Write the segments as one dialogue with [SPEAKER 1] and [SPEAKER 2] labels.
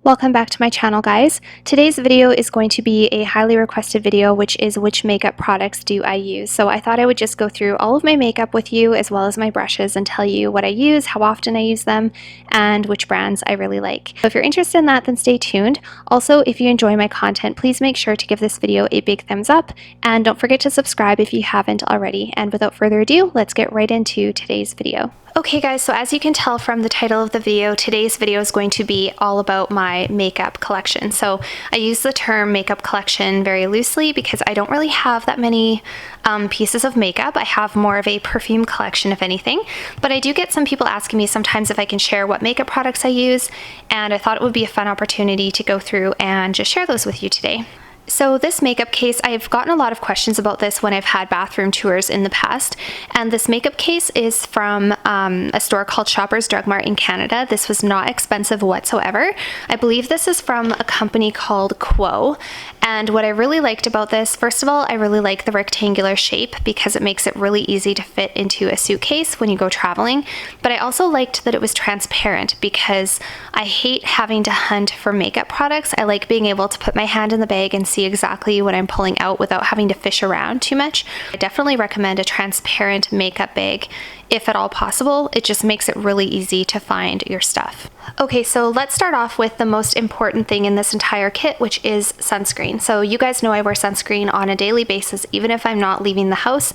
[SPEAKER 1] Welcome back to my channel, guys. Today's video is going to be a highly requested video, which is which makeup products do I use. So I thought I would just go through all of my makeup with you as well as my brushes and tell you what I use, how often I use them, and which brands I really like. So if you're interested in that, then stay tuned. Also, if you enjoy my content, please make sure to give this video a big thumbs up and don't forget to subscribe if you haven't already. And without further ado, let's get right into today's video. Okay guys, so as you can tell from the title of the video, today's video is going to be all about my makeup collection. So I use the term makeup collection very loosely because I don't really have that many pieces of makeup. I have more of a perfume collection, if anything, but I do get some people asking me sometimes if I can share what makeup products I use, and I thought it would be a fun opportunity to go through and just share those with you today. So this makeup case, I've gotten a lot of questions about this when I've had bathroom tours in the past, and this makeup case is from a store called Shoppers Drug Mart in Canada. This was not expensive whatsoever. I believe this is from a company called Quo, and what I really liked about this, first of all, I really like the rectangular shape because it makes it really easy to fit into a suitcase when you go traveling, but I also liked that it was transparent because I hate having to hunt for makeup products. I like being able to put my hand in the bag and see exactly what I'm pulling out without having to fish around too much. I definitely recommend a transparent makeup bag if at all possible. It just makes it really easy to find your stuff. Okay, so let's start off with the most important thing in this entire kit, which is sunscreen. So you guys know I wear sunscreen on a daily basis, even if I'm not leaving the house.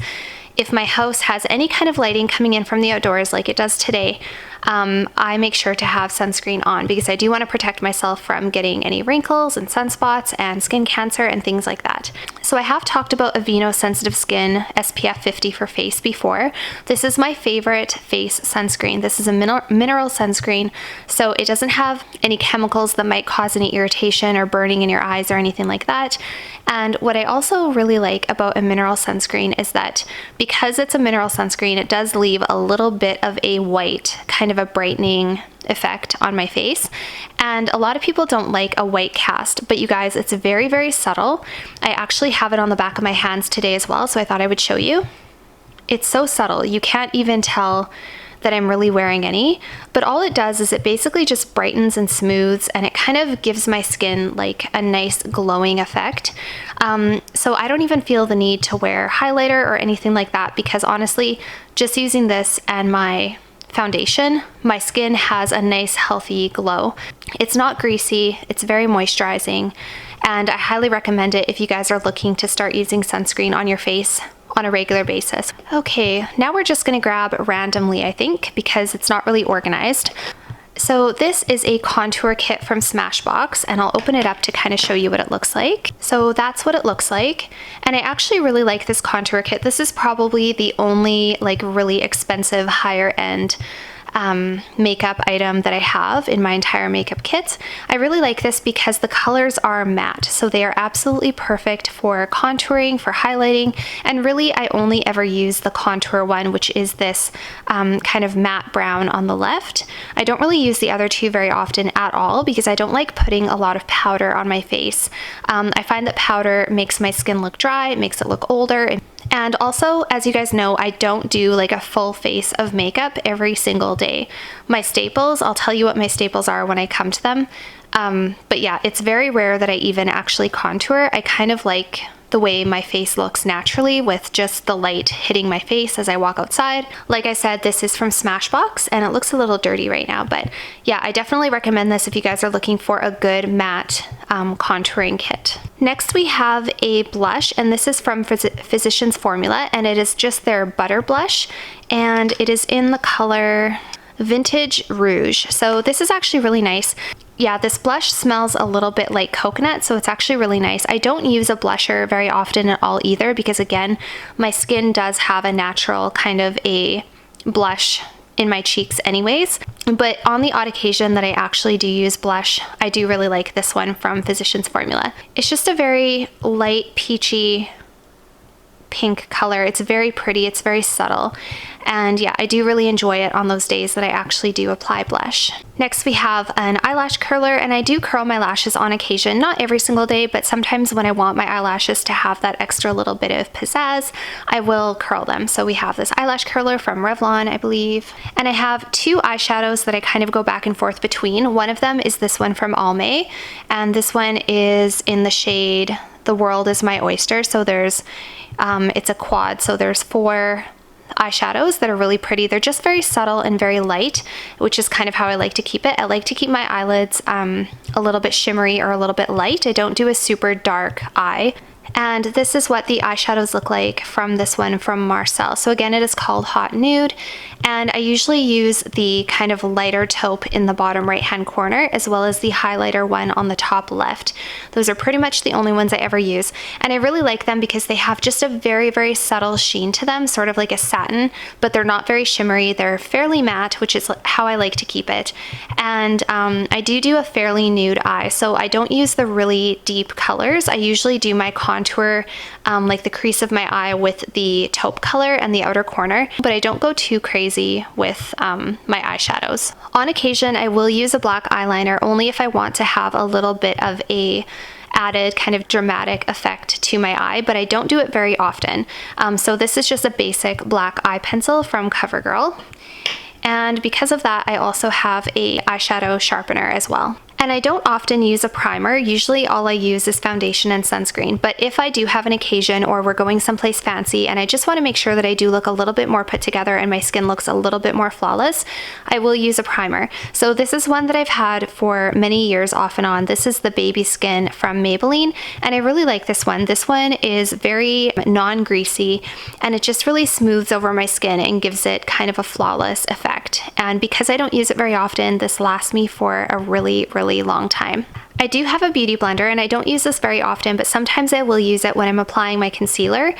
[SPEAKER 1] If my house has any kind of lighting coming in from the outdoors like it does today, I make sure to have sunscreen on because I do want to protect myself from getting any wrinkles and sunspots and skin cancer and things like that. So I have talked about Aveeno Sensitive Skin SPF 50 for face before. This is my favorite face sunscreen. This is a mineral sunscreen, so it doesn't have any chemicals that might cause any irritation or burning in your eyes or anything like that. And what I also really like about a mineral sunscreen is that because it's a mineral sunscreen, it does leave a little bit of a white, kind of a brightening effect on my face. And a lot of people don't like a white cast, but you guys, it's very, very subtle. I actually have it on the back of my hands today as well, so I thought I would show you. It's so subtle, you can't even tell that I'm really wearing any, but all it does is it basically just brightens and smooths, and it kind of gives my skin like a nice glowing effect. So I don't even feel the need to wear highlighter or anything like that because honestly, just using this and my foundation, my skin has a nice healthy glow. It's not greasy, it's very moisturizing, and I highly recommend it if you guys are looking to start using sunscreen on your face on a regular basis. Okay, now we're just gonna grab randomly, I think, because it's not really organized. So this is a contour kit from Smashbox, and I'll open it up to kind of show you what it looks like. So that's what it looks like, and I actually really like this contour kit. This is probably the only like really expensive higher end makeup item that I have in my entire makeup kit. I really like this because the colors are matte, so they are absolutely perfect for contouring, for highlighting, and really I only ever use the contour one, which is this kind of matte brown on the left. I don't really use the other two very often at all because I don't like putting a lot of powder on my face. I find that powder makes my skin look dry, it makes it look older. And also, as you guys know, I don't do like a full face of makeup every single day. My staples, I'll tell you what my staples are when I come to them. But yeah, it's very rare that I even actually contour. I kind of like the way my face looks naturally with just the light hitting my face as I walk outside. Like I said, this is from Smashbox and it looks a little dirty right now, but yeah, I definitely recommend this if you guys are looking for a good matte contouring kit. Next we have a blush, and this is from Physicians Formula, and it is just their butter blush, and it is in the color Vintage Rouge. So this is actually really nice. Yeah, this blush smells a little bit like coconut, so it's actually really nice. I don't use a blusher very often at all either because again, my skin does have a natural kind of a blush in my cheeks anyways, but on the odd occasion that I actually do use blush, I do really like this one from Physicians Formula. It's just a very light peachy pink color. It's very pretty, it's very subtle, And yeah, I do really enjoy it on those days that I actually do apply blush. Next we have an eyelash curler, and I do curl my lashes on occasion, not every single day, but sometimes when I want my eyelashes to have that extra little bit of pizzazz, I will curl them. So we have this eyelash curler from Revlon, I believe. And I have two eyeshadows that I kind of go back and forth between. One of them is this one from Almay, and this one is in the shade The World Is My Oyster. So there's, it's a quad, so there's 4 eyeshadows that are really pretty. They're just very subtle and very light, which is kind of how I like to keep it. I like to keep my eyelids a little bit shimmery or a little bit light. I don't do a super dark eye. And this is what the eyeshadows look like from this one from Marcel. So again, it is called Hot Nude, and I usually use the kind of lighter taupe in the bottom right hand corner, as well as the highlighter one on the top left. Those are pretty much the only ones I ever use, and I really like them because they have just a very, very subtle sheen to them, sort of like a satin, but they're not very shimmery. They're fairly matte, which is how I like to keep it. And I do a fairly nude eye, so I don't use the really deep colors. I usually do my contour, like the crease of my eye, with the taupe color and the outer corner, but I don't go too crazy with my eyeshadows. On occasion, I will use a black eyeliner only if I want to have a little bit of a added kind of dramatic effect to my eye, but I don't do it very often. So this is just a basic black eye pencil from CoverGirl. And because of that, I also have a eyeshadow sharpener as well. And I don't often use a primer. Usually all I use is foundation and sunscreen. But if I do have an occasion or we're going someplace fancy and I just want to make sure that I do look a little bit more put together and my skin looks a little bit more flawless, I will use a primer. So this is one that I've had for many years off and on. This is the Baby Skin from Maybelline, and I really like this one. This one is very non-greasy, and it just really smooths over my skin and gives it kind of a flawless effect. And because I don't use it very often, this lasts me for a really long time. I do have a beauty blender, and I don't use this very often, but sometimes I will use it when I'm applying my concealer,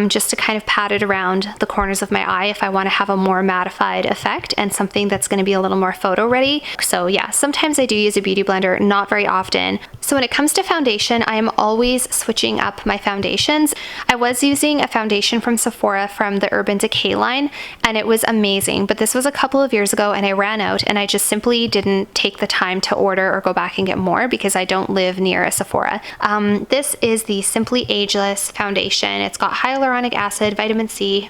[SPEAKER 1] just to kind of pat it around the corners of my eye if I want to have a more mattified effect and something that's going to be a little more photo ready. So yeah, sometimes I do use a beauty blender, not very often. So when it comes to foundation, I am always switching up my foundations. I was using a foundation from Sephora from the Urban Decay line, and it was amazing, but this was a couple of years ago and I ran out, and I just simply didn't take the time to order or go back and get more because I don't live near a Sephora. This is the Simply Ageless foundation. It's got hyaluronic acid, vitamin C.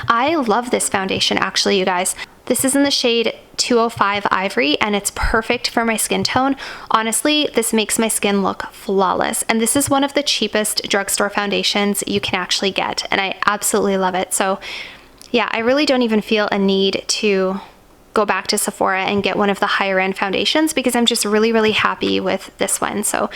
[SPEAKER 1] I love this foundation actually, you guys. This is in the shade 205 Ivory, and it's perfect for my skin tone. Honestly, this makes my skin look flawless, and this is one of the cheapest drugstore foundations you can actually get, and I absolutely love it. So yeah, I really don't even feel a need to go back to Sephora and get one of the higher end foundations because I'm just really happy with this one. So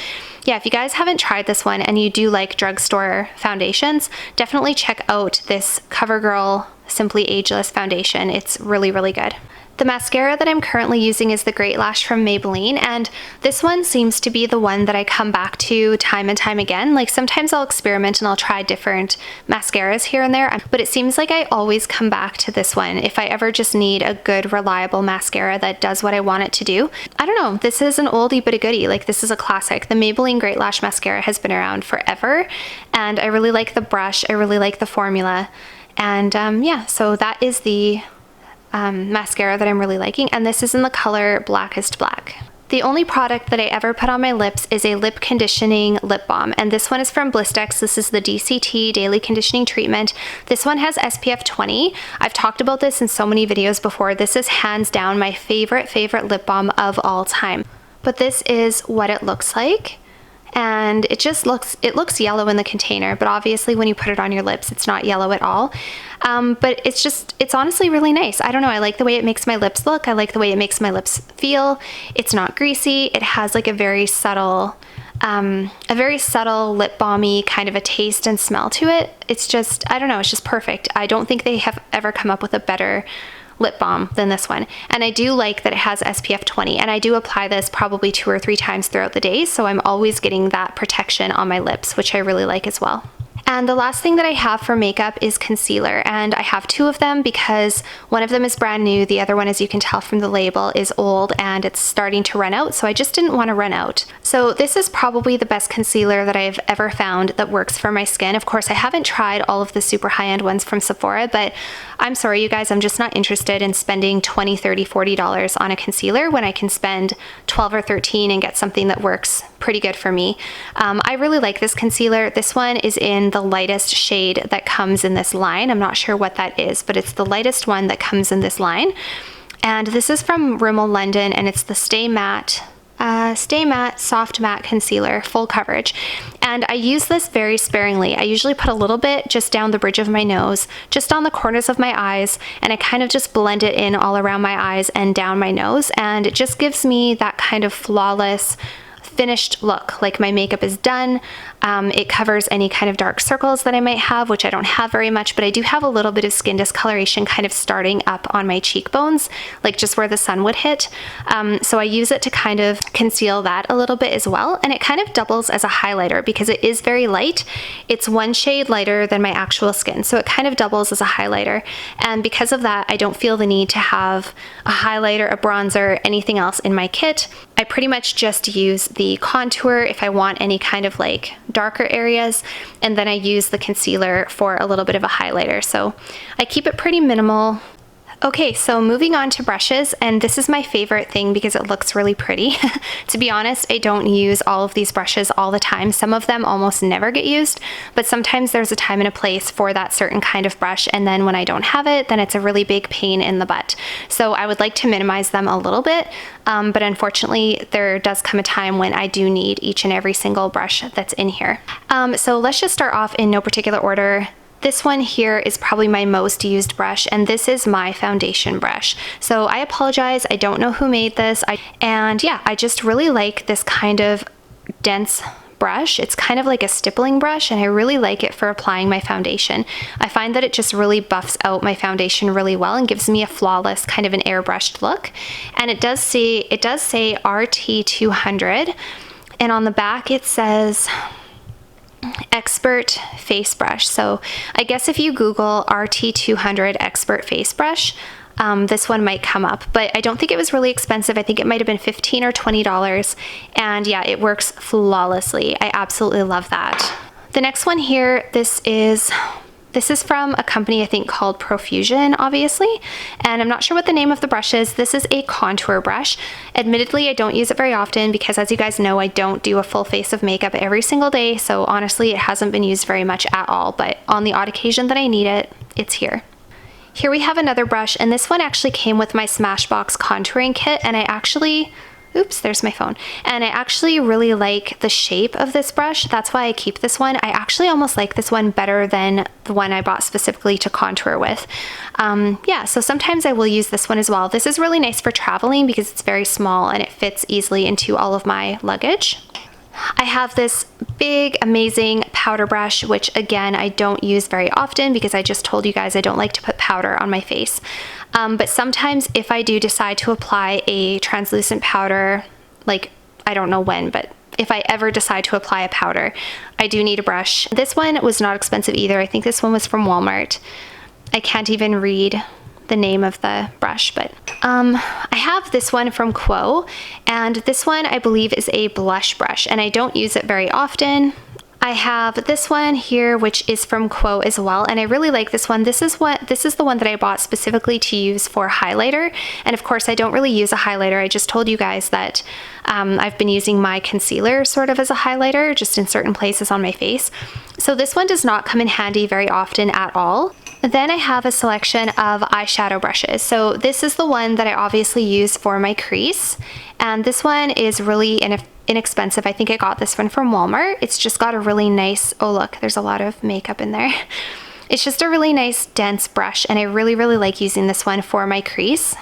[SPEAKER 1] yeah, if you guys haven't tried this one and you do like drugstore foundations, definitely check out this CoverGirl Simply Ageless foundation. It's really good. The mascara that I'm currently using is the Great Lash from Maybelline, and this one seems to be the one that I come back to time and time again. Like sometimes I'll experiment and I'll try different mascaras here and there, but it seems like I always come back to this one if I ever just need a good, reliable mascara that does what I want it to do. I don't know, this is an oldie but a goodie. Like this is a classic. The Maybelline Great Lash mascara has been around forever, and I really like the brush, I really like the formula, and yeah, so that is the mascara that I'm really liking, and this is in the color Blackest Black. The only product that I ever put on my lips is a lip conditioning lip balm, and this one is from Blistex. This is the DCT Daily Conditioning Treatment. This one has SPF 20. I've talked about this in so many videos before. This is hands down my favorite lip balm of all time. But this is what it looks like. And it looks yellow in the container, but obviously when you put it on your lips, it's not yellow at all. But it's honestly really nice. I don't know, I like the way it makes my lips look. I like the way it makes my lips feel. It's not greasy. It has like a very subtle lip balmy kind of a taste and smell to it. It's just, I don't know, it's just perfect. I don't think they have ever come up with a better lip balm than this one. And I do like that it has SPF 20, and I do apply this probably 2 or 3 times throughout the day, so I'm always getting that protection on my lips, which I really like as well. And the last thing that I have for makeup is concealer, and I have two of them because one of them is brand new, the other one, as you can tell from the label, is old and it's starting to run out, so I just didn't want to run out. So this is probably the best concealer that I've ever found that works for my skin. Of course, I haven't tried all of the super high-end ones from Sephora, but I'm sorry you guys, I'm just not interested in spending $20, $30, $40 on a concealer when I can spend $12 or $13 and get something that works pretty good for me. I really like this concealer. This one is in the lightest shade that comes in this line. I'm not sure what that is, but it's the lightest one that comes in this line. And this is from Rimmel London, and it's the Stay Matte Soft Matte Concealer, full coverage. And I use this very sparingly. I usually put a little bit just down the bridge of my nose, just on the corners of my eyes, and I kind of just blend it in all around my eyes and down my nose, and it just gives me that kind of flawless, finished look, like my makeup is done. It covers any kind of dark circles that I might have, which I don't have very much, but I do have a little bit of skin discoloration kind of starting up on my cheekbones, like just where the sun would hit. So I use it to kind of conceal that a little bit as well, and it kind of doubles as a highlighter because it is very light. It's one shade lighter than my actual skin, so it kind of doubles as a highlighter, and because of that, I don't feel the need to have a highlighter, a bronzer, anything else in my kit. I pretty much just use the contour if I want any kind of like darker areas, and then I use the concealer for a little bit of a highlighter. So I keep it pretty minimal. Okay, so moving on to brushes, and this is my favorite thing because it looks really pretty. To be honest, I don't use all of these brushes all the time. Some of them almost never get used, but sometimes there's a time and a place for that certain kind of brush, and then when I don't have it, then it's a really big pain in the butt. So I would like to minimize them a little bit, but unfortunately there does come a time when I do need each and every single brush that's in here. So let's just start off in no particular order. This one here is probably my most used brush, and this is my foundation brush. So I apologize, I don't know who made this, and yeah, I just really like this kind of dense brush. It's kind of like a stippling brush, and I really like it for applying my foundation. I find that it just really buffs out my foundation really well and gives me a flawless kind of an airbrushed look. And it does say RT200, and on the back it says Expert Face Brush. So I guess if you Google RT200 Expert Face Brush, this one might come up, but I don't think it was really expensive. I think it might have been $15 or $20, and yeah, it works flawlessly. I absolutely love that. The next one here, this is from a company I think called Profusion, obviously, and I'm not sure what the name of the brush is. This is a contour brush. Admittedly, I don't use it very often because, as you guys know, I don't do a full face of makeup every single day, so honestly, it hasn't been used very much at all, but on the odd occasion that I need it, it's here. Here we have another brush, and this one actually came with my Smashbox contouring kit, and I actually... Oops, there's my phone. And I actually really like the shape of this brush. That's why I keep this one. I actually almost like this one better than the one I bought specifically to contour with. Yeah, so sometimes I will use this one as well. This is really nice for traveling because it's very small and it fits easily into all of my luggage. I have this big, amazing powder brush, which again, I don't use very often because I just told you guys I don't like to put powder on my face. But sometimes if I do decide to apply a translucent powder, like I don't know when, but if I ever decide to apply a powder, I do need a brush. This one was not expensive either. I think this one was from Walmart. I can't even read the name of the brush, but I have this one from Quo, and this one I believe is a blush brush, and I don't use it very often. I have this one here, which is from Quo as well, and I really like this one. This is the one that I bought specifically to use for highlighter, and of course I don't really use a highlighter. I just told you guys that I've been using my concealer sort of as a highlighter, just in certain places on my face. So this one does not come in handy very often at all. Then I have a selection of eyeshadow brushes. So this is the one that I obviously use for my crease, and this one is really inexpensive. I think I got this one from Walmart. It's just got a really nice, oh look, there's a lot of makeup in there. It's just a really nice dense brush, and I really, really like using this one for my crease.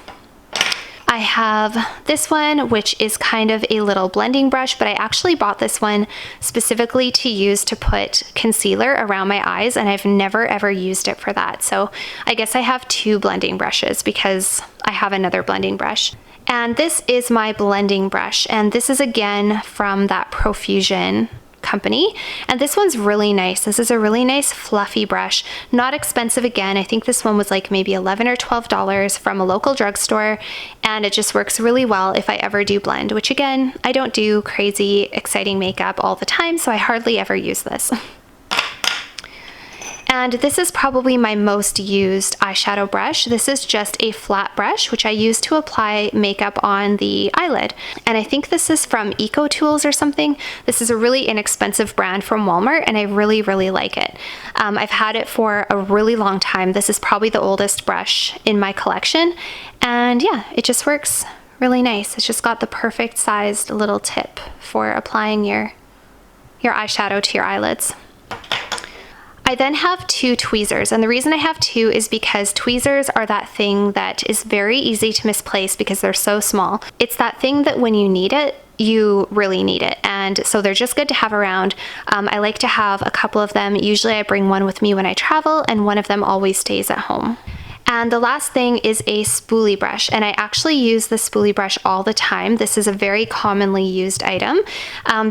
[SPEAKER 1] I have this one, which is kind of a little blending brush, but I actually bought this one specifically to use to put concealer around my eyes, and I've never ever used it for that. So I guess I have two blending brushes because I have another blending brush. And this is my blending brush, and this is again from that Profusion company, and this one's really nice. This is a really nice fluffy brush, not expensive again. I think this one was like maybe $11 or $12 from a local drugstore, and it just works really well if I ever do blend, which again, I don't do crazy exciting makeup all the time, so I hardly ever use this. And this is probably my most used eyeshadow brush. This is just a flat brush, which I use to apply makeup on the eyelid. And I think this is from Eco Tools or something. This is a really inexpensive brand from Walmart, and I really, really like it. I've had it for a really long time. This is probably the oldest brush in my collection. And yeah, it just works really nice. It's just got the perfect sized little tip for applying your eyeshadow to your eyelids. I then have two tweezers, and the reason I have two is because tweezers are that thing that is very easy to misplace because they're so small. It's that thing that when you need it, you really need it, and so they're just good to have around. I like to have a couple of them. Usually I bring one with me when I travel, and one of them always stays at home. And the last thing is a spoolie brush, and I actually use the spoolie brush all the time. This is a very commonly used item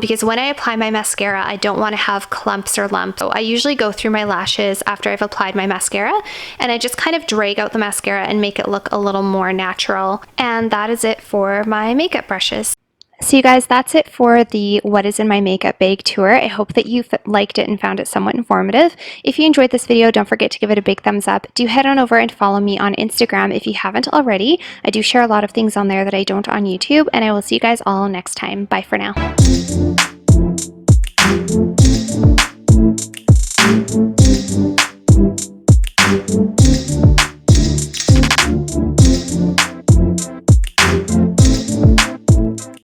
[SPEAKER 1] because when I apply my mascara, I don't want to have clumps or lumps. So I usually go through my lashes after I've applied my mascara, and I just kind of drag out the mascara and make it look a little more natural. And that is it for my makeup brushes. So you guys, that's it for the What is in My Makeup Bag tour. I hope that you liked it and found it somewhat informative. If you enjoyed this video, don't forget to give it a big thumbs up. Do head on over and follow me on Instagram if you haven't already. I do share a lot of things on there that I don't on YouTube, and I will see you guys all next time. Bye for now.